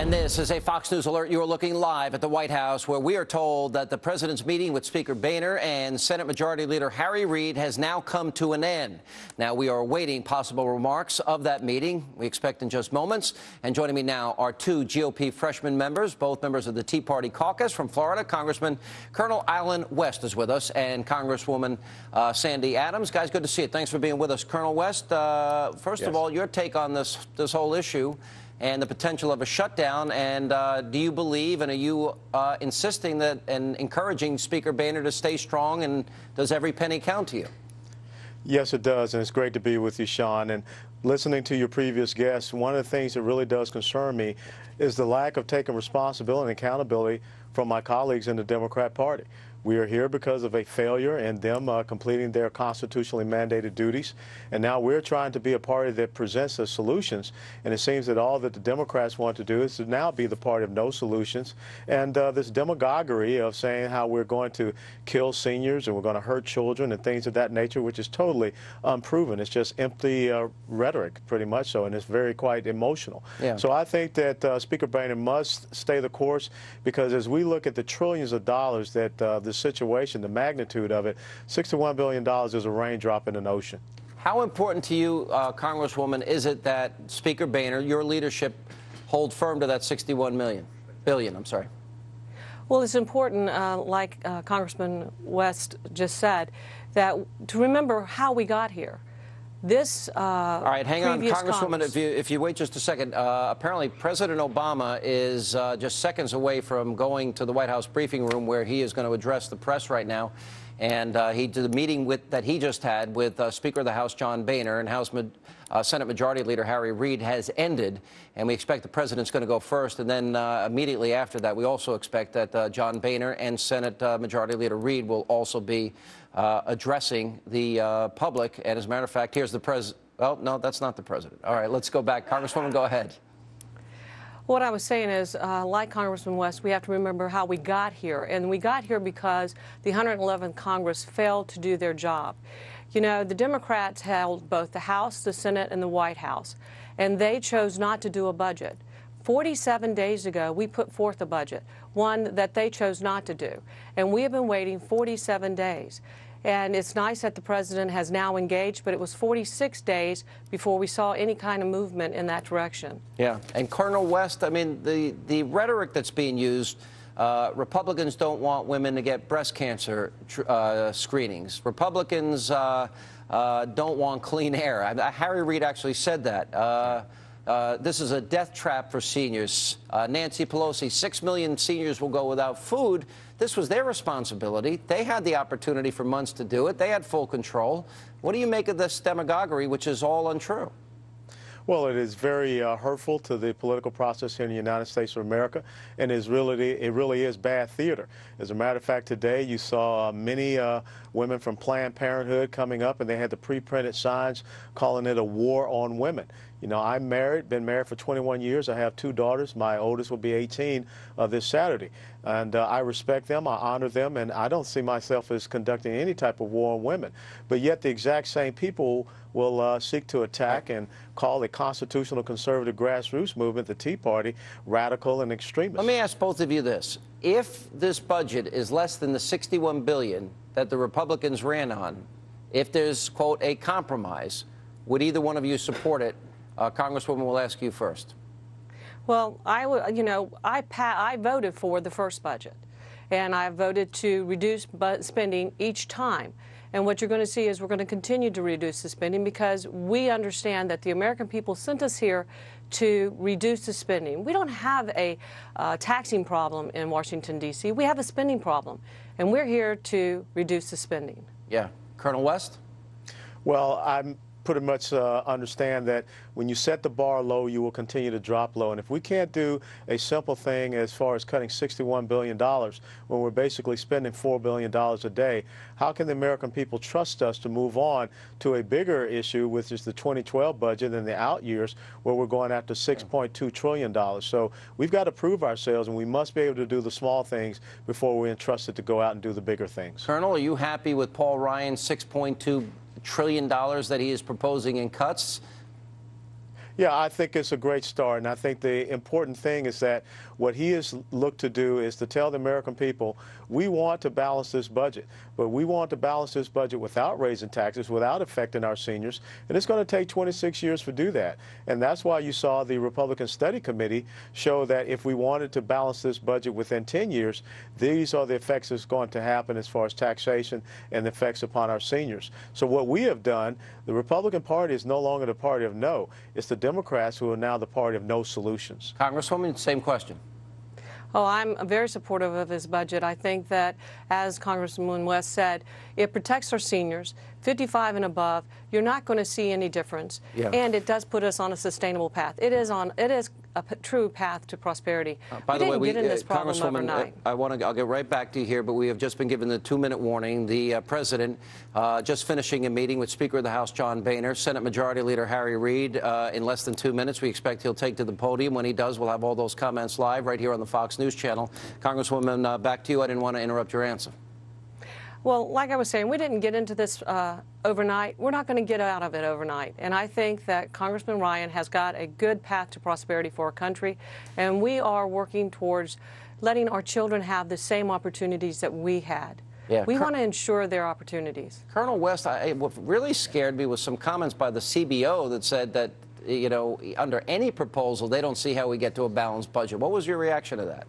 And this is a Fox News alert. You are looking live at the White House, where we are told that the president's meeting with Speaker Boehner and Senate Majority Leader Harry Reid has now come to an end. Now, we are awaiting possible remarks of that meeting. We expect in just moments. And joining me now are two GOP freshman members, both members of the Tea Party caucus from Florida. Congressman Colonel Allen West is with us, and Congresswoman Sandy Adams. Guys, good to see you. Thanks for being with us. Colonel West, first of all, your take on this whole issue and the potential of a shutdown, and do you believe, and are you insisting that and encouraging Speaker Boehner to stay strong, and does every penny count to you? Yes, it does, and it's great to be with you, Sean. And listening to your previous guests, one of the things that really does concern me is the lack of taking responsibility and accountability from my colleagues in the Democrat Party. We are here because of a failure in them completing their constitutionally mandated duties. And now we're trying to be a party that presents the solutions. And it seems that all that the Democrats want to do is to now be the party of no solutions. And this demagoguery of saying how we're going to kill seniors and we're going to hurt children and things of that nature, which is totally unproven. It's just empty rhetoric, pretty much so, and it's very quite emotional. Yeah. So I think that Speaker Boehner must stay the course, because as we look at the trillions of dollars that the situation, the magnitude of it, $61 billion is a raindrop in an ocean. How important to you, Congresswoman, is it that Speaker Boehner, your leadership, hold firm to that $61 billion? I'm sorry. Well, it's important, like Congressman West just said, that to remember how we got here. This all right, hang on, Congresswoman, if you wait just a second. Apparently, President Obama is just seconds away from going to the White House briefing room, where he is going to address the press right now. And the meeting that he just had with Speaker of the House John Boehner and Senate Majority Leader Harry Reid has ended, and we expect the president's going to go first. And then immediately after that, we also expect that John Boehner and Senate Majority Leader Reid will also be addressing the public. And as a matter of fact, here's the president. Oh, no, that's not the president. All right, let's go back. Congresswoman, go ahead. What I was saying is, like Congressman West, we have to remember how we got here. And we got here because the 111th Congress failed to do their job. You know, the Democrats held both the House, the Senate, and the White House, and they chose not to do a budget. 47 days ago, we put forth a budget, one that they chose not to do. And we have been waiting 47 days. And it's nice that the president has now engaged, but it was 46 days before we saw any kind of movement in that direction. Yeah. And Colonel West, I mean, the rhetoric that's being used, Republicans don't want women to get breast cancer screenings. Republicans don't want clean air. Harry Reid actually said that. This is a death trap for seniors. Nancy Pelosi, 6 million seniors will go without food. This was their responsibility. They had the opportunity for months to do it. They had full control. What do you make of this demagoguery, which is all untrue? Well, it is very hurtful to the political process here in the United States of America, and it really is bad theater. As a matter of fact, today you saw many women from Planned Parenthood coming up, and they had the pre-printed signs calling it a war on women. You know, I'm married, been married for 21 years. I have 2 daughters. My oldest will be 18 this Saturday. And I respect them, I honor them, and I don't see myself as conducting any type of war on women. But yet the exact same people will seek to attack and call the constitutional conservative grassroots movement, the Tea Party, radical and extremist. Let me ask both of you this. If this budget is less than the $61 billion that the Republicans ran on, if there's, quote, a compromise, would either one of you support it? Congresswoman, we'll ask you first. Well, I voted for the first budget, and I voted to reduce spending each time. And what you're going to see is we're going to continue to reduce the spending, because we understand that the American people sent us here to reduce the spending. We don't have a taxing problem in Washington, D.C. We have a spending problem, and we're here to reduce the spending. Yeah. Colonel West? Well, I'm pretty much understand that when you set the bar low, you will continue to drop low. And if we can't do a simple thing as far as cutting $61 billion when we're basically spending $4 billion a day, how can the American people trust us to move on to a bigger issue, which is the 2012 budget and the out years, where we're going after $6.2 trillion? So we've got to prove ourselves, and we must be able to do the small things before we're entrusted to go out and do the bigger things. Colonel, are you happy with Paul Ryan's $6.2 trillion that he is proposing in cuts? Yeah, I think it's a great start, and I think the important thing is that what he has looked to do is to tell the American people, we want to balance this budget, but we want to balance this budget without raising taxes, without affecting our seniors, and it's going to take 26 years to do that. And that's why you saw the Republican Study Committee show that if we wanted to balance this budget within 10 years, these are the effects that's going to happen as far as taxation and the effects upon our seniors. So what we have done, the Republican Party is no longer the party of no. It's the Democrats who are now the party of no solutions. Congresswoman, same question. Oh, I'm very supportive of his budget. I think that, as Congressman West said, it protects our seniors, 55 and above. You're not going to see any difference, and it does put us on a sustainable path. It is a true path to prosperity. By the way, we didn't get in this problem Congresswoman, overnight. I'll get right back to you here, but we have just been given the 2-minute warning. The president just finishing a meeting with Speaker of the House John Boehner, Senate Majority Leader Harry Reid. In less than 2 minutes, we expect he'll take to the podium. When he does, we'll have all those comments live right here on the Fox News channel. Congresswoman, back to you. I didn't want to interrupt your answer. Well, like I was saying, we didn't get into this overnight. We're not going to get out of it overnight. And I think that Congressman Ryan has got a good path to prosperity for our country. And we are working towards letting our children have the same opportunities that we had. Yeah, we want to ensure their opportunities. Colonel West, what really scared me was some comments by the CBO that said that, you know, under any proposal, they don't see how we get to a balanced budget. What was your reaction to that?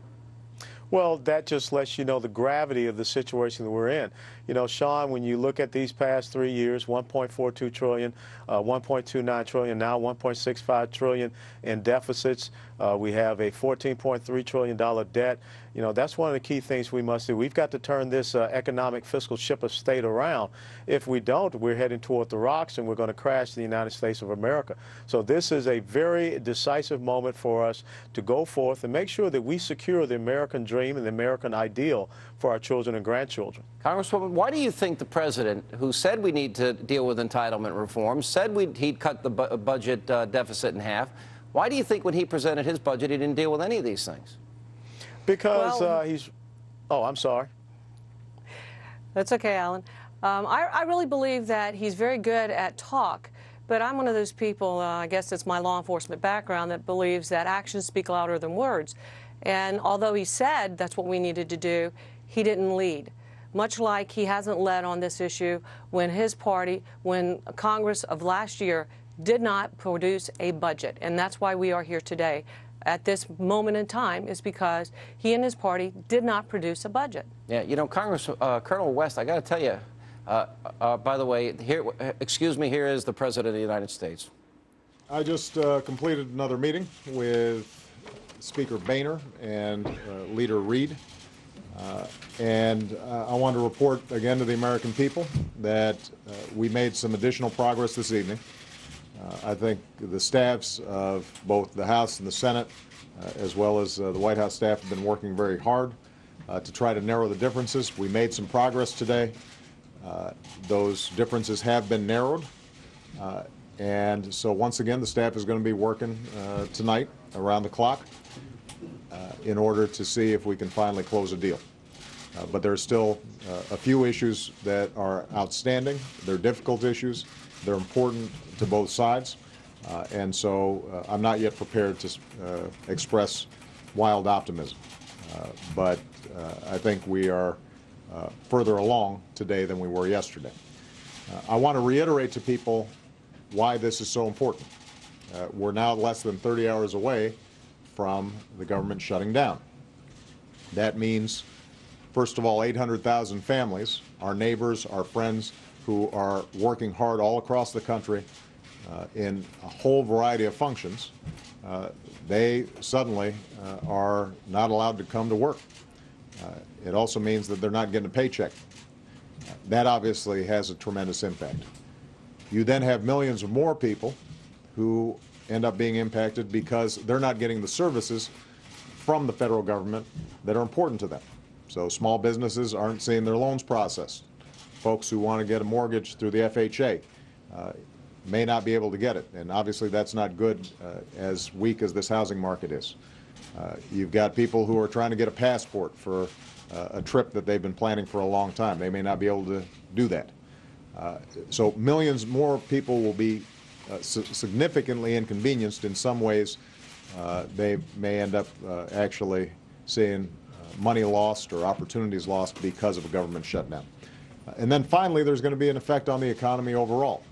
Well, that just lets you know the gravity of the situation that we're in. You know, Sean, when you look at these past 3 years, $1.42 trillion, $1.29 trillion, now $1.65 trillion in deficits. We have a $14.3 trillion debt. You know, that's one of the key things we must do. We've got to turn this economic fiscal ship of state around. If we don't, we're heading toward the rocks and we're going to crash the United States of America. So this is a very decisive moment for us to go forth and make sure that we secure the American dream and the American ideal for our children and grandchildren. Congresswoman, why do you think the president, who said we need to deal with entitlement reform, said he'd cut the budget deficit in half, why do you think when he presented his budget he didn't deal with any of these things? Because he's... Oh, I'm sorry. That's okay, Alan. I really believe that he's very good at talk, but I'm one of those people, I guess it's my law enforcement background, that believes that actions speak louder than words. And although he said that's what we needed to do, he didn't lead. Much like he hasn't led on this issue when his party, when Congress of last year did not produce a budget. And that's why we are here today at this moment in time, is because he and his party did not produce a budget. Yeah, you know, Colonel West, I got to tell you, by the way, here, excuse me, here is the President of the United States. I just completed another meeting with Speaker Boehner and Leader Reid. I want to report again to the American people that we made some additional progress this evening. I think the staffs of both the House and the Senate, as well as the White House staff, have been working very hard to try to narrow the differences. We made some progress today. Those differences have been narrowed. And so once again, the staff is going to be working tonight around the clock in order to see if we can finally close a deal. But there are still a few issues that are outstanding. They're difficult issues. They're important to both sides. And so I'm not yet prepared to express wild optimism. But I think we are further along today than we were yesterday. I want to reiterate to people why this is so important. We're now less than 30 hours away from the government shutting down. That means, first of all, 800,000 families, our neighbors, our friends who are working hard all across the country in a whole variety of functions, they suddenly are not allowed to come to work. It also means that they're not getting a paycheck. That obviously has a tremendous impact. You then have millions of more people who end up being impacted because they're not getting the services from the federal government that are important to them. So small businesses aren't seeing their loans processed. Folks who want to get a mortgage through the FHA may not be able to get it. And obviously that's not good as weak as this housing market is. You've got people who are trying to get a passport for a trip that they've been planning for a long time. They may not be able to do that. So millions more people will be significantly inconvenienced. In some ways, they may end up actually seeing money lost or opportunities lost because of a government shutdown. And then finally, there's going to be an effect on the economy overall.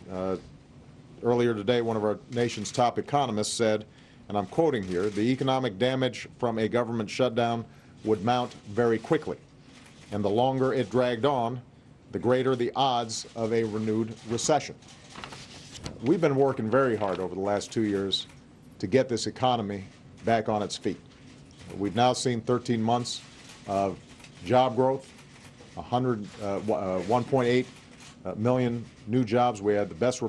Earlier today, one of our nation's top economists said, and I'm quoting here, the economic damage from a government shutdown would mount very quickly. And the longer it dragged on, the greater the odds of a renewed recession. We've been working very hard over the last 2 years to get this economy back on its feet. We've now seen 13 months of job growth, 1.8 million new jobs. We had the best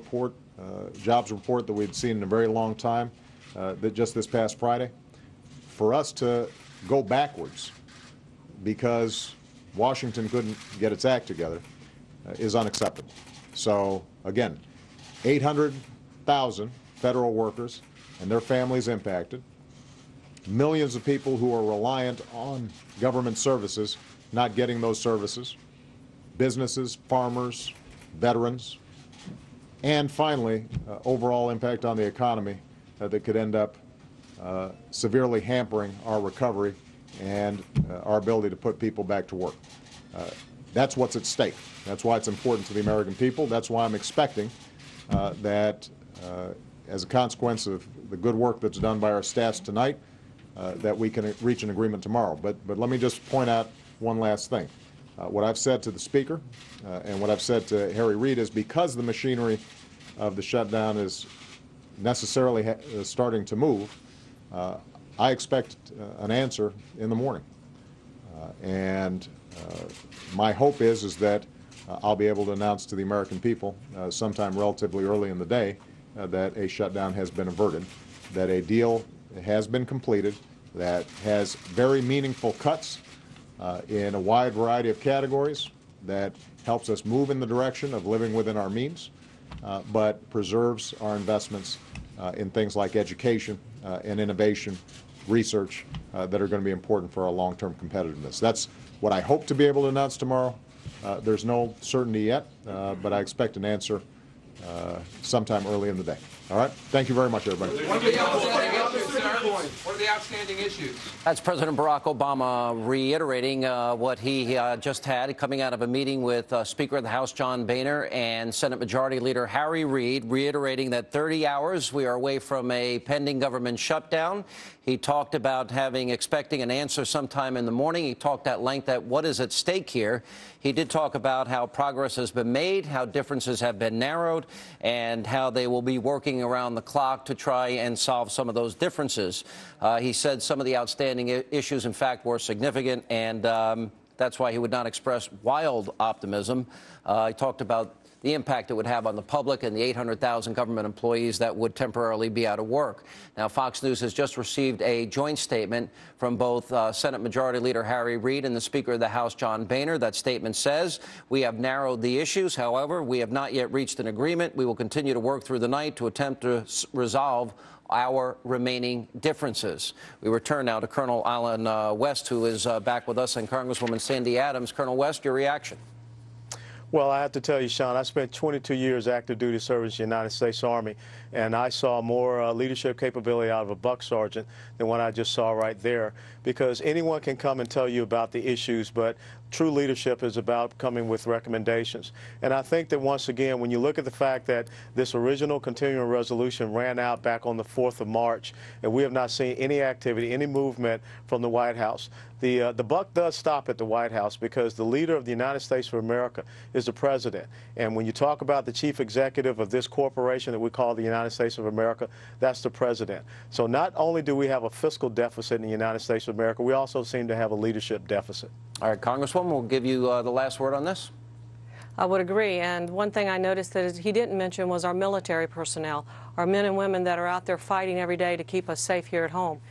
jobs report that we'd seen in a very long time just this past Friday. For us to go backwards because Washington couldn't get its act together is unacceptable. So again, 800,000 federal workers and their families impacted, millions of people who are reliant on government services not getting those services, businesses, farmers, veterans, and finally, overall impact on the economy that could end up severely hampering our recovery and our ability to put people back to work. That's what's at stake. That's why it's important to the American people. That's why I'm expecting that as a consequence of the good work that's done by our staffs tonight, that we can reach an agreement tomorrow. But let me just point out one last thing. What I've said to the Speaker and what I've said to Harry Reid is because the machinery of the shutdown is necessarily starting to move, I expect an answer in the morning. And my hope is that I'll be able to announce to the American people sometime relatively early in the day that a shutdown has been averted, that a deal has been completed that has very meaningful cuts in a wide variety of categories, that helps us move in the direction of living within our means, but preserves our investments in things like education and innovation, research that are going to be important for our long-term competitiveness. That's what I hope to be able to announce tomorrow. There's no certainty yet, but I expect an answer sometime early in the day. All right? Thank you very much, everybody. What are the outstanding issues? That's President Barack Obama reiterating what he just had coming out of a meeting with Speaker of the House John Boehner and Senate Majority Leader Harry Reid, reiterating that 30 hours we are away from a pending government shutdown. He talked about expecting an answer sometime in the morning. He talked at length at what is at stake here. He did talk about how progress has been made, how differences have been narrowed, and how they will be working around the clock to try and solve some of those differences. He said some of the outstanding issues, in fact, were significant, and that's why he would not express wild optimism. He talked about the impact it would have on the public and the 800,000 government employees that would temporarily be out of work. Now, Fox News has just received a joint statement from both Senate Majority Leader Harry Reid and the Speaker of the House John Boehner. That statement says, we have narrowed the issues. However, we have not yet reached an agreement. We will continue to work through the night to attempt to resolve our remaining differences. We return now to Colonel Alan West, who is back with us, and Congresswoman Sandy Adams. Colonel West, your reaction? Well, I have to tell you, Sean, I spent 22 years active duty service in the United States Army, and I saw more leadership capability out of a buck sergeant than what I just saw right there, because anyone can come and tell you about the issues, but true leadership is about coming with recommendations. And I think that once again, when you look at the fact that this original continuing resolution ran out back on the 4th of March, and we have not seen any activity, any movement from the White House, the buck does stop at the White House, because the leader of the United States of America is the president. And when you talk about the chief executive of this corporation that we call the United States of America, that's the president. So not only do we have a fiscal deficit in the United States of America, we also seem to have a leadership deficit. All right, Congresswoman, we'll give you the last word on this. I would agree. And one thing I noticed that he didn't mention was our military personnel, our men and women that are out there fighting every day to keep us safe here at home.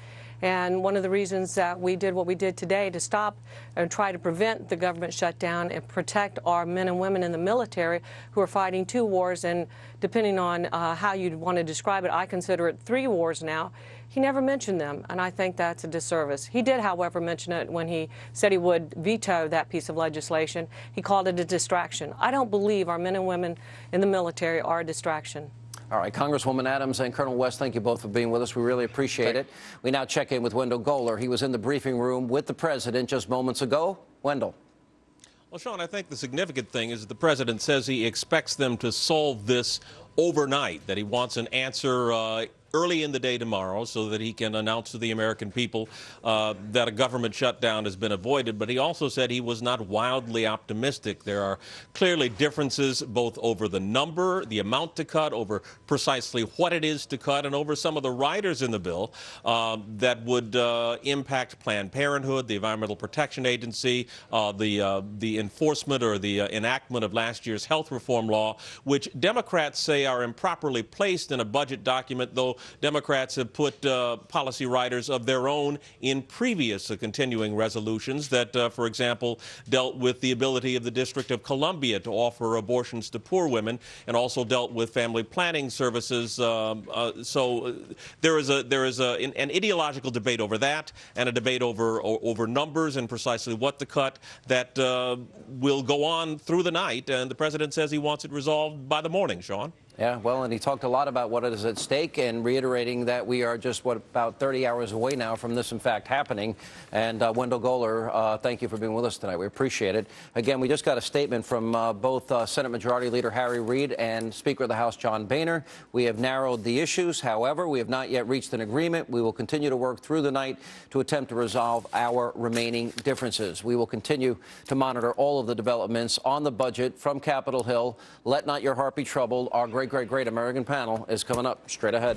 And one of the reasons that we did what we did today to stop and try to prevent the government shutdown and protect our men and women in the military who are fighting 2 wars, and depending on how you'd want to describe it, I consider it 3 wars now. He never mentioned them, and I think that's a disservice. He did, however, mention it when he said he would veto that piece of legislation. He called it a distraction. I don't believe our men and women in the military are a distraction. All right, Congresswoman Adams and Colonel West, thank you both for being with us. We really appreciate it. We now check in with Wendell Goler. He was in the briefing room with the president just moments ago. Wendell. Well, Sean, I think the significant thing is that the president says he expects them to solve this overnight, that he wants an answer early in the day tomorrow so that he can announce to the American people that a government shutdown has been avoided. But he also said he was not wildly optimistic. There are clearly differences both over the number, the amount to cut, over precisely what it is to cut, and over some of the riders in the bill that would impact Planned Parenthood, the Environmental Protection Agency, the enforcement or the enactment of last year's health reform law, which Democrats say are improperly placed in a budget document, though Democrats have put policy riders of their own in previous continuing resolutions that, for example, dealt with the ability of the District of Columbia to offer abortions to poor women, and also dealt with family planning services. So there is an ideological debate over that, and a debate over numbers and precisely what to cut that will go on through the night. And the president says he wants it resolved by the morning, Sean. Yeah, well, and he talked a lot about what is at stake and reiterating that we are just, about 30 hours away now from this, in fact, happening. And Wendell Goler, thank you for being with us tonight. We appreciate it. Again, we just got a statement from both Senate Majority Leader Harry Reid and Speaker of the House John Boehner. We have narrowed the issues. However, we have not yet reached an agreement. We will continue to work through the night to attempt to resolve our remaining differences. We will continue to monitor all of the developments on the budget from Capitol Hill. Let not your heart be troubled. Our great American panel is coming up straight ahead.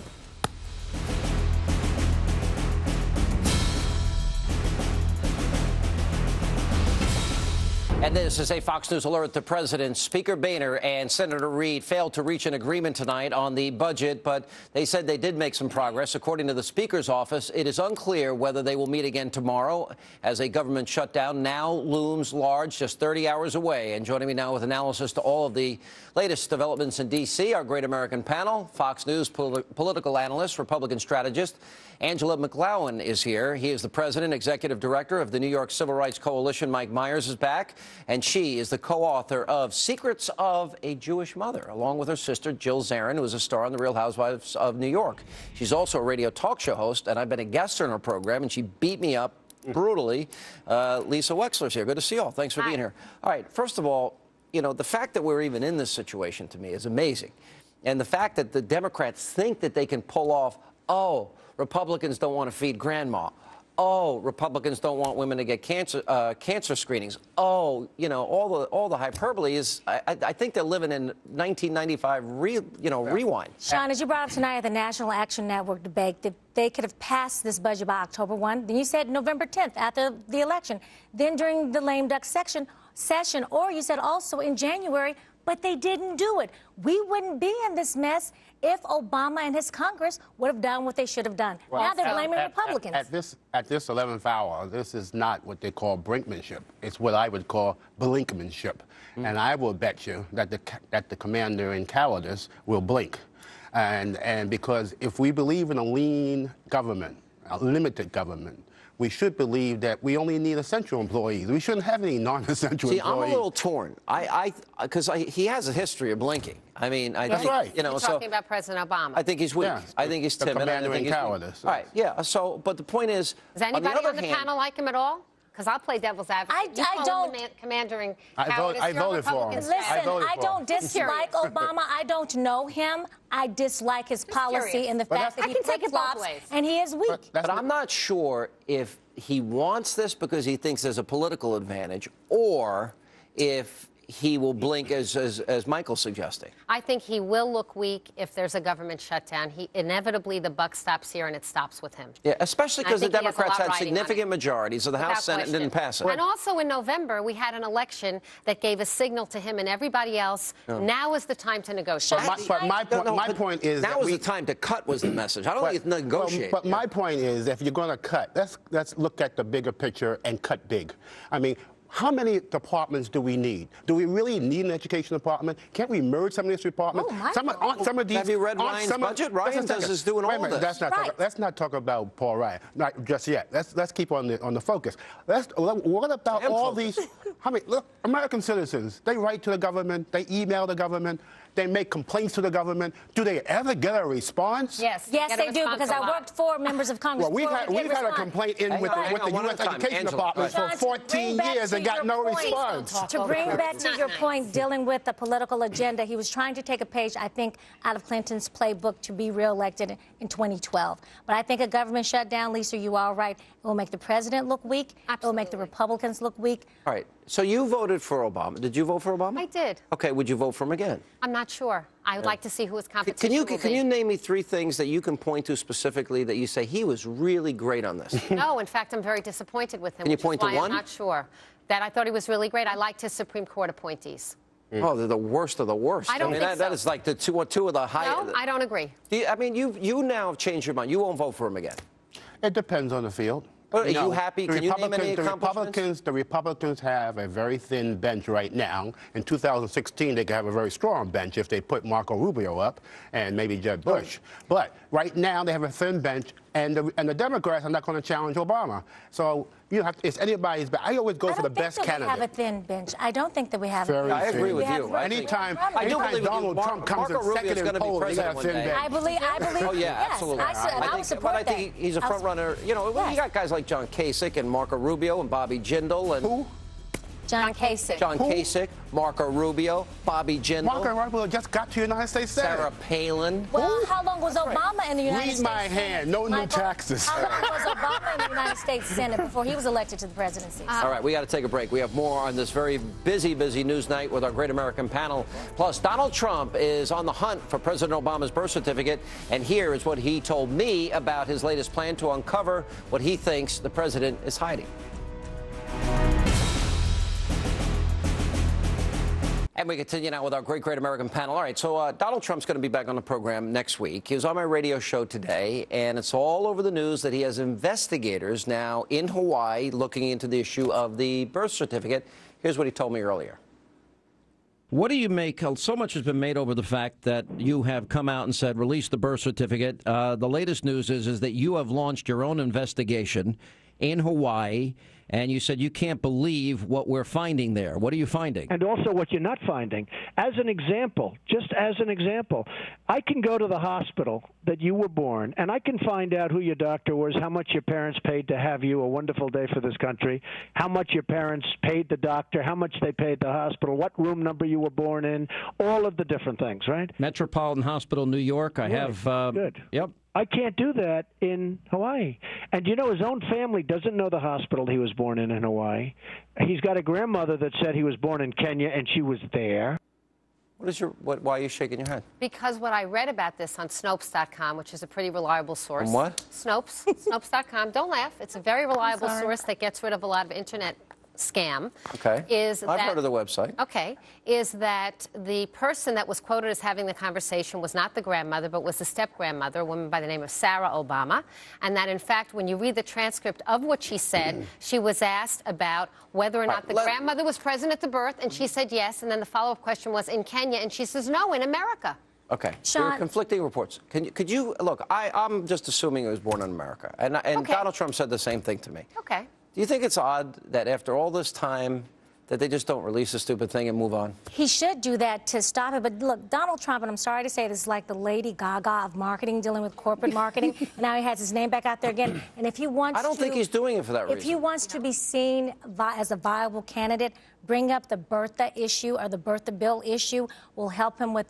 And this is a Fox News alert. The president, Speaker Boehner, and Senator Reid failed to reach an agreement tonight on the budget, but they said they did make some progress. According to the Speaker's office, it is unclear whether they will meet again tomorrow, as a government shutdown now looms large, just 30 hours away. And joining me now with analysis to all of the latest developments in D.C., our great American panel, Fox News political analyst, Republican strategist, Angela McGlowan is here. He is the president, executive director of the New York Civil Rights Coalition. Mike Myers is back, and she is the co-author of Secrets of a Jewish Mother, along with her sister, Jill Zarin, who is a star on The Real Housewives of New York. She's also a radio talk show host, and I've been a guest on her program, and she beat me up brutally. Lisa Wexler's here. Good to see you all. Thanks for being here. All right, first of all, you know, the fact that we're even in this situation, to me, is amazing. And the fact that the Democrats think that they can pull off, oh, Republicans don't want to feed grandma. Oh, Republicans don't want women to get cancer screenings. Oh, you know, all the hyperbole is. I think they're living in 1995 rewind. Sean, as you brought up tonight at the National Action Network debate, that they could have passed this budget by October 1. Then you said November 10th after the election. Then during the lame duck session, or you said also in January. But they didn't do it. We wouldn't be in this mess if Obama and his Congress would have done what they should have done. Well, now they're blaming Republicans. At this 11th hour, this is not what they call brinkmanship. It's what I would call blinkmanship. And I will bet you that the commander in cowardice will blink. And because if we believe in a lean government, a limited government, we should believe that we only need essential employees. We shouldn't have any non-essential employees. See, I'm a little torn. Because he has a history of blinking. I mean, that's right. You know, You're talking about President Obama. I think he's weak. Yeah, I think he's timid. Commander in cowardice. All right. Yeah. So, but the point is, Does anybody on the panel like him at all? Because I'll play devil's advocate. I don't. Commander in cowardice. I voted for him. Listen, I don't dislike Obama. I don't know him. I dislike his policy and the fact that he flip-flops and he is weak. But I'm not sure if he wants this because he thinks there's a political advantage, or if he will blink as Michael's suggesting. I think he will look weak if there's a government shutdown. Inevitably, the buck stops here, and it stops with him. Yeah, especially because the Democrats had significant majorities of the House, Senate, and didn't pass it. And also in November, we had an election that gave a signal to him and everybody else. Now is the time to negotiate. But my point is now is the time to cut was the message. I don't think it's negotiate. But my point is, if you're going to cut, let's look at the bigger picture and cut big. I mean, how many departments do we need? Do we really need an education department? Can't we merge some of these departments? Some of these. Have you read Ryan's budget? Ryan is doing all of this. Let's not talk about Paul Ryan. Not just yet. Let's keep on the focus. What about all these? Look, American citizens. They write to the government. They email the government. They make complaints to the government. Do they ever get a response? Yes. Yes, Get a they do, response because a I lot. worked for members of Congress. Well, we've had a complaint in with the U.S. Education Department for 14 years and got no response. To bring back to your point, dealing with the political agenda, he was trying to take a page, I think, out of Clinton's playbook to be reelected in 2012. But I think a government shutdown, Lisa, you are right, it will make the president look weak. Absolutely. It will make the Republicans look weak. All right. So you voted for Obama. Did you vote for Obama? I did. Okay. Would you vote for him again? I'm not sure. I would like to see who his competition will be. Can you name me 3 things that you can point to specifically that you say he was really great on this? No, in fact, I'm very disappointed with him. Can you which is point to why one? I'm not sure. That I thought he was really great. I liked his Supreme Court appointees. Oh, they're the worst of the worst. I don't think that so. is like the two of the highest. No, I don't agree. I mean, you now have changed your mind. You won't vote for him again. It depends on the field. Are you happy? Can you name any accomplishments? The Republicans have a very thin bench right now. In 2016, they could have a very strong bench if they put Marco Rubio up and maybe Jeb Bush. But right now, they have a thin bench, and the Democrats are not going to challenge Obama. So it's anybody's. But I always go for the best candidate. I don't think that we have a thin bench. I don't think that we have. I agree with you. Anytime believe Donald Trump comes in second in polls, he got a thin bench. I believe. Oh yeah, yes, absolutely. I would support but I think he's a front runner. You know, you got guys like John Kasich and Marco Rubio and Bobby Jindal and who? John Kasich. John Kasich, Marco Rubio, Bobby Jindal. Marco Rubio just got to the United States Senate. Sarah Palin. Well, how long was Obama in the United States? Read my hand. No new taxes. How long was Obama in the United States Senate before he was elected to the presidency? All right, we got to take a break. We have more on this very busy news night with our Great American panel. Plus, Donald Trump is on the hunt for President Obama's birth certificate, and here is what he told me about his latest plan to uncover what he thinks the president is hiding. And we continue now with our great American panel. All right, so Donald Trump's going to be back on the program next week. He was on my radio show today, and it's all over the news that he has investigators now in Hawaii looking into the issue of the birth certificate. Here's what he told me earlier. What do you make? So much has been made over the fact that you have come out and said, release the birth certificate. The latest news is that you have launched your own investigation in Hawaii, and you said you can't believe what we're finding there. What are you finding? And also what you're not finding. As an example, just as an example, I can go to the hospital that you were born, and I can find out who your doctor was, how much your parents paid to have you, a wonderful day for this country, how much your parents paid the doctor, how much they paid the hospital, what room number you were born in, all of the different things, right? Metropolitan Hospital, New York. I have. Good. Yep. I can't do that in Hawaii. And, you know, his own family doesn't know the hospital he was born in Hawaii. He's got a grandmother that said he was born in Kenya, and she was there. Why are you shaking your head? Because what I read about this on Snopes.com, which is a pretty reliable source. On what? Snopes. Snopes.com. Don't laugh. It's a very reliable source that gets rid of a lot of internet scam. Okay. I've heard of the website. Okay. Is that the person that was quoted as having the conversation was not the grandmother, but was the step-grandmother, a woman by the name of Sarah Obama, and that, in fact, when you read the transcript of what she said, she was asked about whether or not the grandmother was present at the birth, and she said yes, and then the follow-up question was in Kenya, and she says no, in America. Okay. Sean. There are conflicting reports. Could you look? I'm just assuming he was born in America, and Okay. Donald Trump said the same thing to me. Okay. Do you think it's odd that after all this time that they just don't release a stupid thing and move on? He should do that to stop it. But look, Donald Trump, and I'm sorry to say it, is like the Lady Gaga of marketing, dealing with corporate marketing. And now he has his name back out there again. And if he wants I don't think he's doing it for that reason. If he wants to be seen as a viable candidate, bring up the Bertha issue or the Bertha bill issue will help him with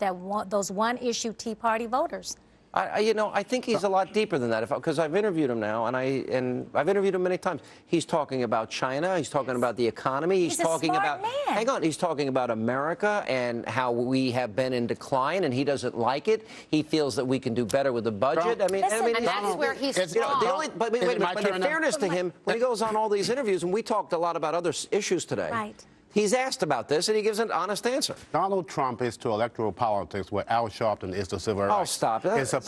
those one-issue Tea Party voters. I think he's a lot deeper than that. Because I've interviewed him now, and I've interviewed him many times. He's talking about China. He's talking about the economy. He's talking about. Man. Hang on. He's talking about America and how we have been in decline, and he doesn't like it. He feels that we can do better with the budget. Listen, and that's where he's strong. But wait a minute. But in fairness to him, when he goes on all these interviews, and we talked a lot about other issues today. Right. He's asked about this, and he gives an honest answer. Donald Trump is to electoral politics what Al Sharpton is to civil rights. Oh, stop. He's a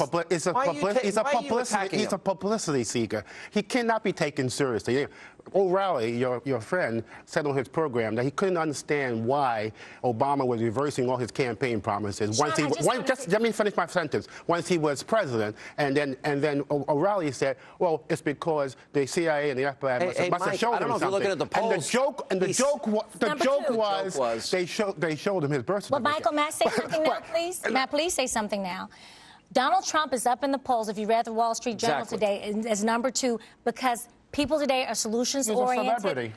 publicity seeker. He cannot be taken seriously. O'Reilly, your friend, said on his program that he couldn't understand why Obama was reversing all his campaign promises. Sean, Just let me finish my sentence. Once he was president, and then O'Reilly said, well, it's because the CIA and the FBI must have showed I don't him know if you're something. looking at the polls. The joke was they showed him his birth certificate. Well, Michael, may I say something now, please? May I please say something now? Donald Trump is up in the polls, if you read the Wall Street Journal today, as number 2 because people today are solutions-oriented.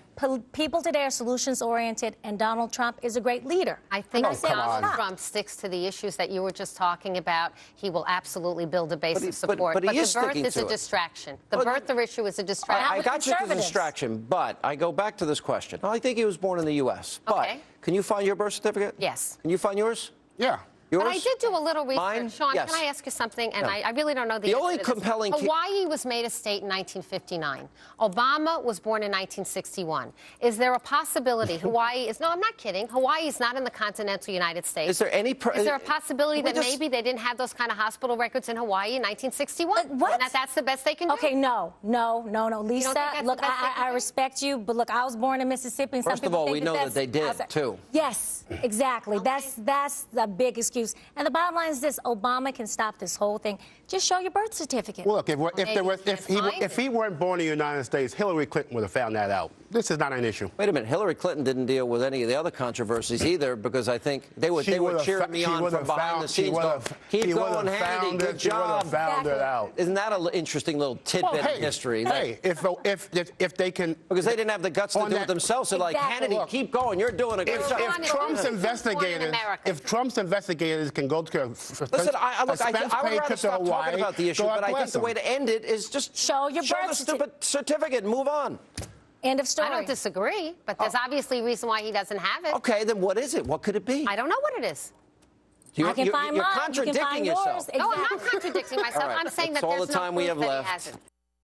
People today are solutions-oriented, and Donald Trump is a great leader. I think if Donald Trump sticks to the issues that you were just talking about, he will absolutely build a base of support. But the birth is a distraction. The birther issue is a distraction. I got you to the distraction, but I go back to this question. I think he was born in the U.S., but can you find your birth certificate? Yes. Can you find yours? Yeah. Yours? But I did do a little research. Mine? Sean, Yes. can I ask you something? And I really don't know the only answer to this. compelling... Hawaii was made a state in 1959. Obama was born in 1961. Is there a possibility Hawaii is... No, I'm not kidding. Hawaii is not in the continental United States. Is there any... Is there a possibility that maybe they didn't have those kind of hospital records in Hawaii in 1961? What? And that's the best they can do? Okay, no. Lisa, look, I respect you, but look, I was born in Mississippi. And First of all, we know that they did, too. Yes, exactly. That's the big excuse. And the bottom line is this: Obama can stop this whole thing. Just show your birth certificate. Well, look, if he weren't born in the United States, Hillary Clinton would have found that out. This is not an issue. Wait a minute. Hillary Clinton didn't deal with any of the other controversies either, because I think they were cheering me on from behind the scenes. Keep going, Hannity. Good job. Found it out. Isn't that an interesting little tidbit of history? Hey, if they can, because they didn't have the guts to do it themselves. They're like, Hannity, keep going. You're doing a good job. If Trump's investigators can go to listen, I would rather stop talking about the issue, but I think the way to end it is just show your the stupid certificate and move on. End of story. I don't disagree, but there's obviously a reason why he doesn't have it. Okay, then what is it? What could it be? I don't know what it is. I can find mine. You're contradicting yourself. Exactly. No, I'm not contradicting myself. Right. I'm saying That's that all there's the time no we proof have that he left. hasn't.